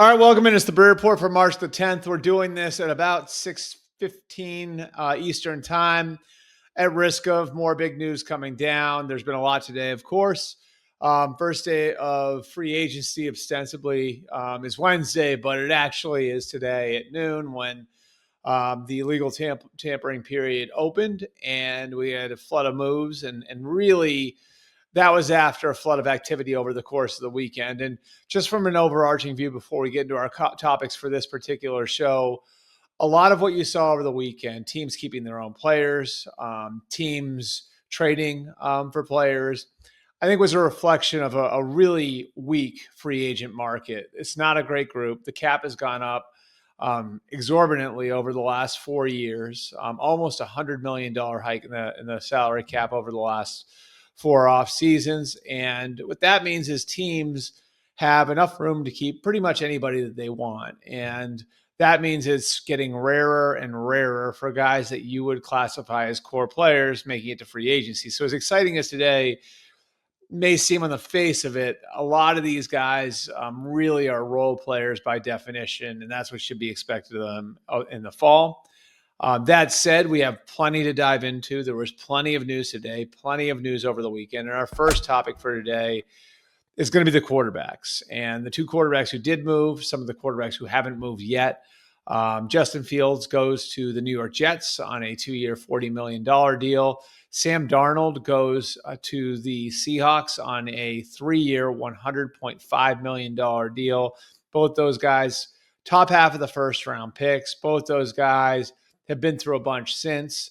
All right, welcome in. It's the Breer Report for March the 10th. We're doing this at about 6:15 Eastern time at risk of more big news coming down. There's been a lot today, of course. First day of free agency ostensibly is Wednesday, but it actually is today at noon when the illegal tampering period opened, and we had a flood of moves, and really that was after a flood of activity over the course of the weekend. And just from an overarching view, before we get into our topics for this particular show, a lot of what you saw over the weekend, teams keeping their own players, teams trading for players, I think was a reflection of a really weak free agent market. It's not a great group. The cap has gone up exorbitantly over the last 4 years, almost $100 million hike in the salary cap over the last 4 off seasons. And what that means is teams have enough room to keep pretty much anybody that they want. And that means it's getting rarer and rarer for guys that you would classify as core players making it to free agency. So as exciting as today may seem on the face of it, a lot of these guys really are role players by definition, and that's what should be expected of them in the fall. That said, we have plenty to dive into. There was plenty of news today, plenty of news over the weekend. And our first topic for today is going to be the quarterbacks. And the two quarterbacks who did move, some of the quarterbacks who haven't moved yet. Justin Fields goes to the New York Jets on a 2-year, $40 million deal. Sam Darnold goes to the Seahawks on a 3-year, $100.5 million deal. Both those guys, top half of the first round picks. Both those guys have been through a bunch since.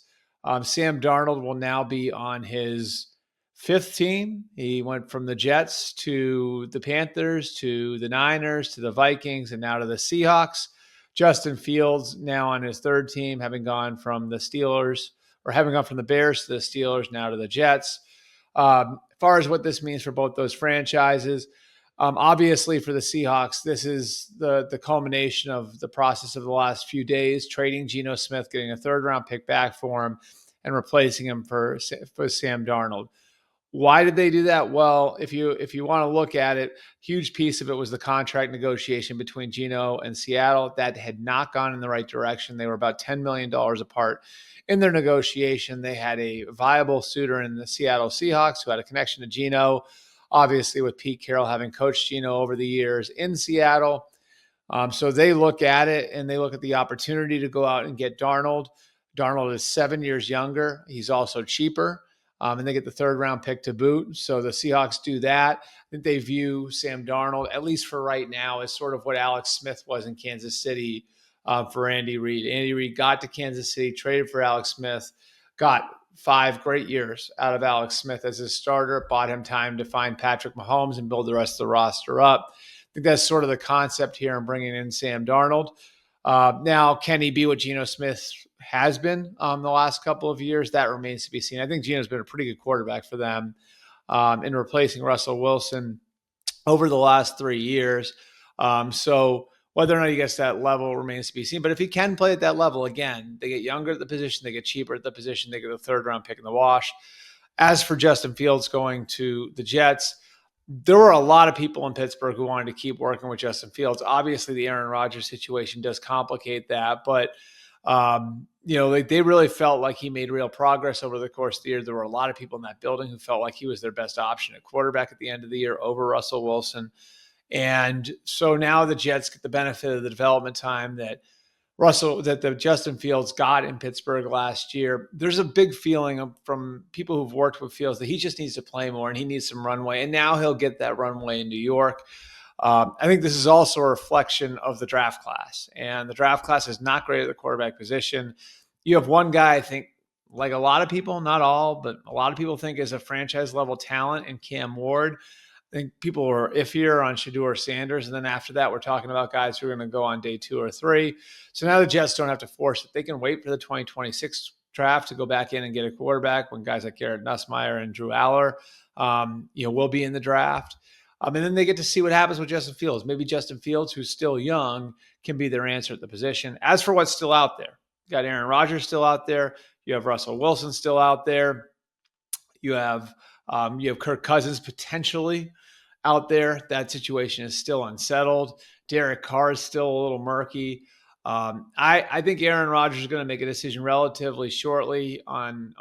Sam Darnold will now be on his 5th team. He went from the Jets to the Panthers to the Niners to the Vikings and now to the Seahawks. Justin Fields now on his 3rd team, having gone from the Steelers or having gone from the Bears to the Steelers, now to the Jets. As far as what this means for both those franchises, obviously for the Seahawks, this is the culmination of the process of the last few days, trading Geno Smith, getting a 3rd-round pick back for him, and replacing him for Sam Darnold. Why did they do that? Well, if you want to look at it, huge piece of it was the contract negotiation between Geno and Seattle. That had not gone in the right direction. They were about $10 million apart in their negotiation. They had a viable suitor in the Seattle Seahawks who had a connection to Geno, obviously with Pete Carroll having coached Geno over the years in Seattle. So they look at it and they look at the opportunity to go out and get Darnold. Darnold is 7 years younger. He's also cheaper. And they get the 3rd-round pick to boot. So the Seahawks do that. I think they view Sam Darnold, at least for right now, as sort of what Alex Smith was in Kansas City for Andy Reid. Andy Reid got to Kansas City, traded for Alex Smith, got 5 great years out of Alex Smith as his starter, bought him time to find Patrick Mahomes and build the rest of the roster up. I think that's sort of the concept here in bringing in Sam Darnold. Now, can he be what Geno Smith has been the last couple of years? That remains to be seen. I think Geno's been a pretty good quarterback for them in replacing Russell Wilson over the last 3 years. So whether or not he gets that level remains to be seen. But if he can play at that level, again, they get younger at the position, they get cheaper at the position, they get a 3rd-round pick in the wash. As for Justin Fields going to the Jets, there were a lot of people in Pittsburgh who wanted to keep working with Justin Fields. Obviously, the Aaron Rodgers situation does complicate that, but they really felt like he made real progress over the course of the year. There were a lot of people in that building who felt like he was their best option at quarterback at the end of the year over Russell Wilson. And so now the Jets get the benefit of the development time that the Justin Fields got in Pittsburgh last year. There's a big feeling from people who've worked with Fields that he just needs to play more and he needs some runway. And now he'll get that runway in New York. I think this is also a reflection of the draft class. And the draft class is not great at the quarterback position. You have one guy, I think, like a lot of people, not all, but a lot of people think is a franchise level talent in Cam Ward. I think people were iffier on Shedeur Sanders. And then after that, we're talking about guys who are going to go on day 2 or 3. So now the Jets don't have to force it. They can wait for the 2026 draft to go back in and get a quarterback when guys like Garrett Nussmeier and Drew Aller, will be in the draft. And then they get to see what happens with Justin Fields. Maybe Justin Fields, who's still young, can be their answer at the position. As for what's still out there, you got Aaron Rodgers still out there. You have Russell Wilson still out there. You have Kirk Cousins potentially out there. That situation is still unsettled. Derek Carr is still a little murky. I think Aaron Rodgers is going to make a decision relatively shortly on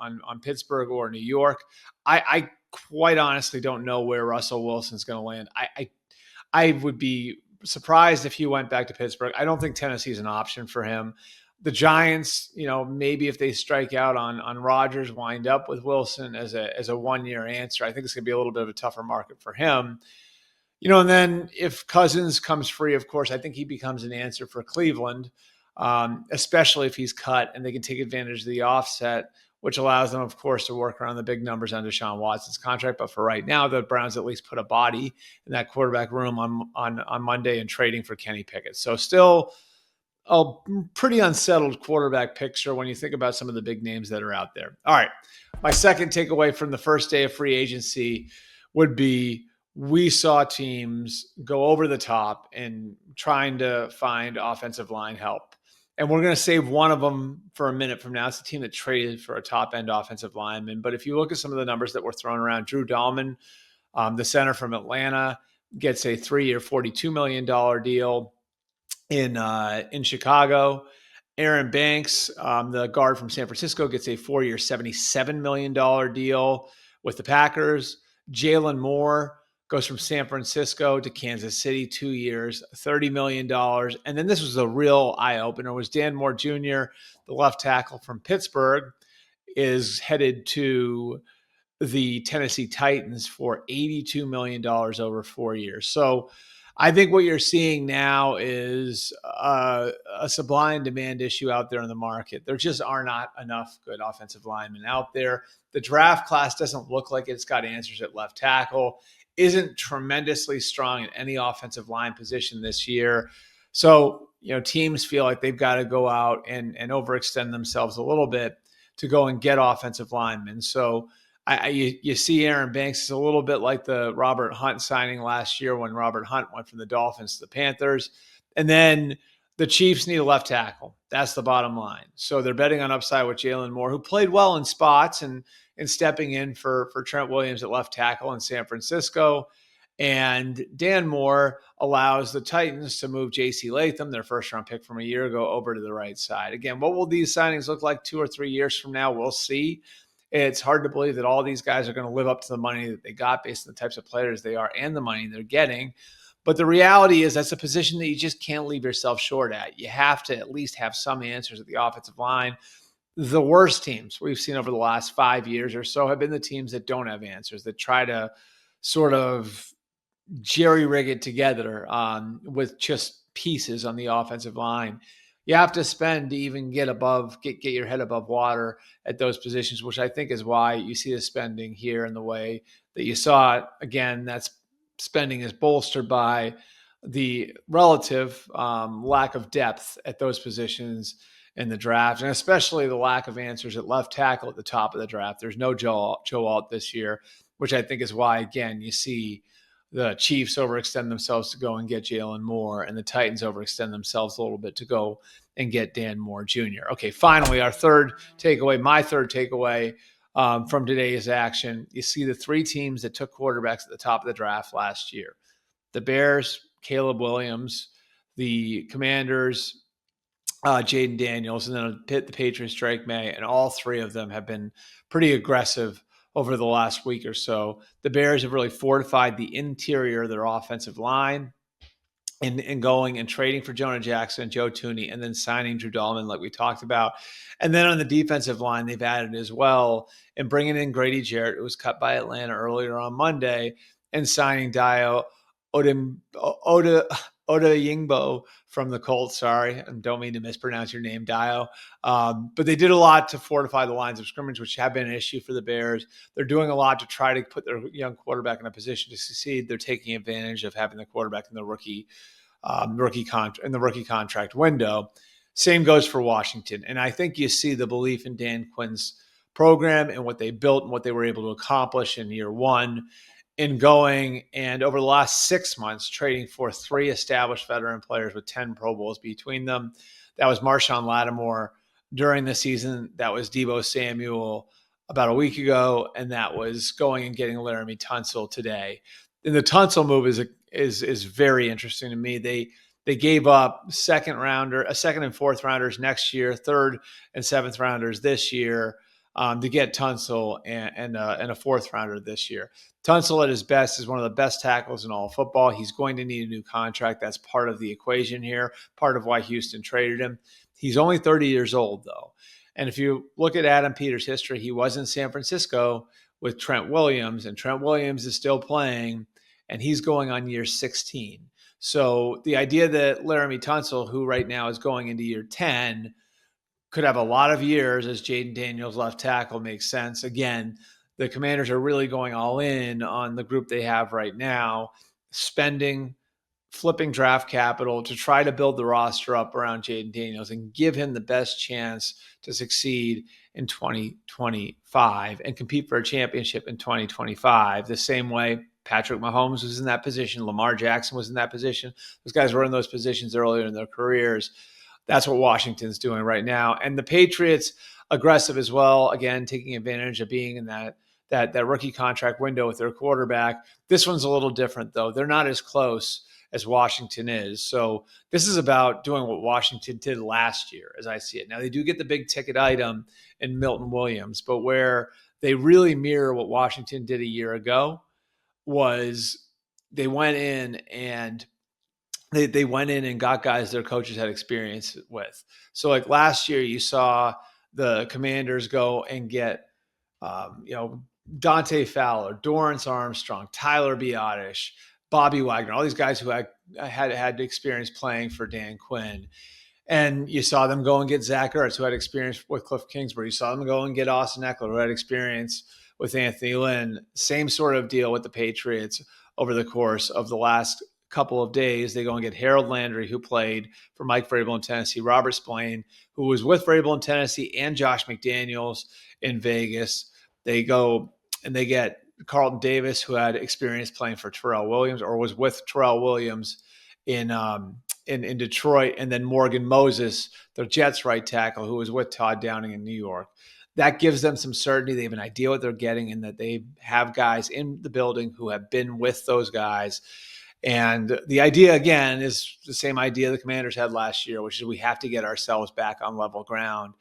Pittsburgh or New York. I quite honestly don't know where Russell Wilson's going to land. I would be surprised if he went back to Pittsburgh. I don't think Tennessee is an option for him. The Giants, maybe if they strike out on Rodgers, wind up with Wilson as a 1-year answer. I think it's going to be a little bit of a tougher market for him. And then if Cousins comes free, of course, I think he becomes an answer for Cleveland, especially if he's cut and they can take advantage of the offset, which allows them, of course, to work around the big numbers on Deshaun Watson's contract. But for right now, the Browns at least put a body in that quarterback room on Monday and trading for Kenny Pickett. So still a pretty unsettled quarterback picture when you think about some of the big names that are out there. All right. My second takeaway from the first day of free agency would be we saw teams go over the top in trying to find offensive line help. And we're going to save one of them for a minute from now. It's the team that traded for a top-end offensive lineman. But if you look at some of the numbers that were thrown around, Drew Dahlman, the center from Atlanta, gets a 3-year, $42 million deal in Chicago. Aaron Banks, the guard from San Francisco, gets a 4-year, $77 million deal with the Packers. Jalen Moore goes from San Francisco to Kansas City, 2 years, $30 million. And then this was a real eye-opener, was Dan Moore Jr., the left tackle from Pittsburgh, is headed to the Tennessee Titans for $82 million over 4 years. So I think what you're seeing now is a supply and demand issue out there in the market. There just are not enough good offensive linemen out there. The draft class doesn't look like it's got answers at left tackle, isn't tremendously strong in any offensive line position this year. So, teams feel like they've got to go out and overextend themselves a little bit to go and get offensive linemen. So you see Aaron Banks is a little bit like the Robert Hunt signing last year when Robert Hunt went from the Dolphins to the Panthers. And then the Chiefs need a left tackle. That's the bottom line. So they're betting on upside with Jalen Moore, who played well in spots and stepping in for Trent Williams at left tackle in San Francisco. And Dan Moore allows the Titans to move J.C. Latham, their first-round pick from a year ago, over to the right side. Again, what will these signings look like 2 or 3 years from now? We'll see. It's hard to believe that all these guys are going to live up to the money that they got based on the types of players they are and the money they're getting. But the reality is that's a position that you just can't leave yourself short at. You have to at least have some answers at the offensive line. The worst teams we've seen over the last 5 years or so have been the teams that don't have answers, that try to sort of jerry-rig it together with just pieces on the offensive line. You have to spend to even get your head above water at those positions, which I think is why you see the spending here in the way that you saw it. Again, that's spending is bolstered by the relative lack of depth at those positions in the draft, and especially the lack of answers at left tackle at the top of the draft. There's no Joe Alt this year, which I think is why, again, you see the Chiefs overextend themselves to go and get Jalen Moore, and the Titans overextend themselves a little bit to go and get Dan Moore Jr. Okay, finally, my third takeaway from today's action. You see the 3 teams that took quarterbacks at the top of the draft last year. The Bears, Caleb Williams, the Commanders, Jaden Daniels, and then the Patriots, Drake May, and all 3 of them have been pretty aggressive over the last week or so. The Bears have really fortified the interior of their offensive line and going and trading for Jonah Jackson and Joe Thuney, and then signing Drew Dahlman like we talked about. And then on the defensive line, they've added as well, and bringing in Grady Jarrett, who was cut by Atlanta earlier on Monday, and signing Dio Odeyingbo from the Colts. Sorry, I don't mean to mispronounce your name, Dio. But they did a lot to fortify the lines of scrimmage, which have been an issue for the Bears. They're doing a lot to try to put their young quarterback in a position to succeed. They're taking advantage of having the quarterback in the rookie contract window. Same goes for Washington. And I think you see the belief in Dan Quinn's program and what they built and what they were able to accomplish in year one, in going and over the last 6 months trading for 3 established veteran players with 10 Pro Bowls between them. That was Marshawn Lattimore during the season. That was Deebo Samuel about a week ago. And that was going and getting Laramie Tunsil today. And the Tunsil move is very interesting to me. They gave up a second and fourth rounders next year, third and seventh rounders this year, to get Tunsil and a fourth rounder this year. Tunsil at his best is one of the best tackles in all of football. He's going to need a new contract. That's part of the equation here, part of why Houston traded him. He's only 30 years old, though. And if you look at Adam Peters' history, he was in San Francisco with Trent Williams, and Trent Williams is still playing, and he's going on year 16. So the idea that Laramie Tunsil, who right now is going into year 10, could have a lot of years as Jaden Daniels left tackle makes sense. Again, the Commanders are really going all in on the group they have right now, flipping draft capital to try to build the roster up around Jaden Daniels and give him the best chance to succeed in 2025 and compete for a championship in 2025. The same way Patrick Mahomes was in that position, Lamar Jackson was in that position. Those guys were in those positions earlier in their careers. That's what Washington's doing right now. And the Patriots, aggressive as well, again, taking advantage of being in that rookie contract window with their quarterback. This one's a little different, though. They're not as close as Washington is. So this is about doing what Washington did last year, as I see it. Now, they do get the big ticket item in Milton Williams, but where they really mirror what Washington did a year ago was they went in and got guys their coaches had experience with. So like last year, you saw the Commanders go and get, Dante Fowler, Dorrance Armstrong, Tyler Biotish, Bobby Wagner, all these guys who had experience playing for Dan Quinn. And you saw them go and get Zach Ertz, who had experience with Cliff Kingsbury. You saw them go and get Austin Eckler, who had experience with Anthony Lynn. Same sort of deal with the Patriots over the course of the last couple of days. They go and get Harold Landry, who played for Mike Vrabel in Tennessee, Robert Spillane, who was with Vrabel in Tennessee, and Josh McDaniels in Vegas. They go and they get Carlton Davis, who had experience playing for Terrell Williams or was with Terrell Williams in Detroit, and then Morgan Moses, the Jets right tackle, who was with Todd Downing in New York. That gives them some certainty. They have an idea what they're getting and that they have guys in the building who have been with those guys. And the idea, again, is the same idea the Commanders had last year, which is we have to get ourselves back on level ground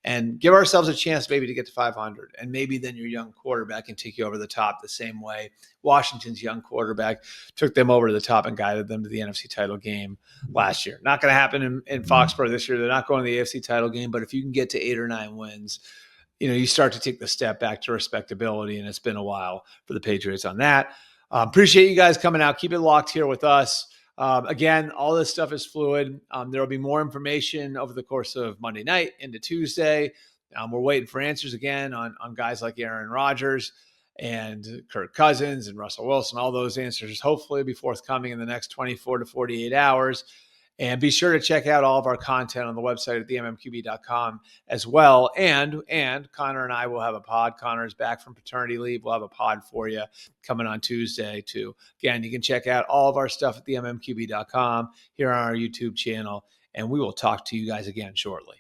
and give ourselves a chance maybe to get to 500. And maybe then your young quarterback can take you over the top the same way Washington's young quarterback took them over to the top and guided them to the NFC title game last year. Not going to happen in Foxborough this year. They're not going to the AFC title game, but if you can get to 8 or 9 wins, you start to take the step back to respectability, and it's been a while for the Patriots on that. Appreciate you guys coming out. Keep it locked here with us. Again, all this stuff is fluid. There will be more information over the course of Monday night into Tuesday. We're waiting for answers again on guys like Aaron Rodgers and Kirk Cousins and Russell Wilson. All those answers hopefully will be forthcoming in the next 24 to 48 hours. And be sure to check out all of our content on the website at themmqb.com as well. And Connor and I will have a pod. Connor is back from paternity leave. We'll have a pod for you coming on Tuesday too. Again, you can check out all of our stuff at themmqb.com here on our YouTube channel. And we will talk to you guys again shortly.